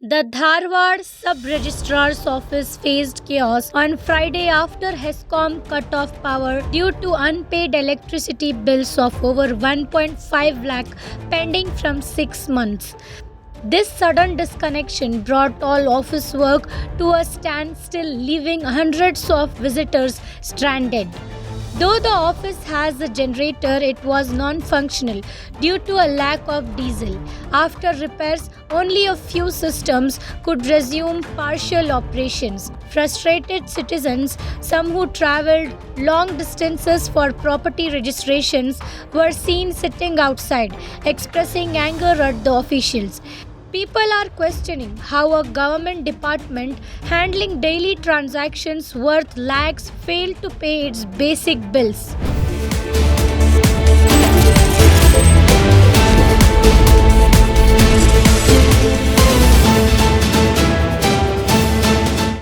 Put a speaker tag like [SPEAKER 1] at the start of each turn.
[SPEAKER 1] The Dharwad Sub-Registrar's office faced chaos on Friday after HESCOM cut off power due to unpaid electricity bills of over 1.5 lakh pending from 6 months. This sudden disconnection brought all office work to a standstill, leaving hundreds of visitors stranded. Though the office has a generator, it was non-functional due to a lack of diesel. After repairs, only a few systems could resume partial operations. Frustrated citizens, some who travelled long distances for property registrations, were seen sitting outside, expressing anger at the officials. People are questioning how a government department handling daily transactions worth lakhs failed to pay its basic bills.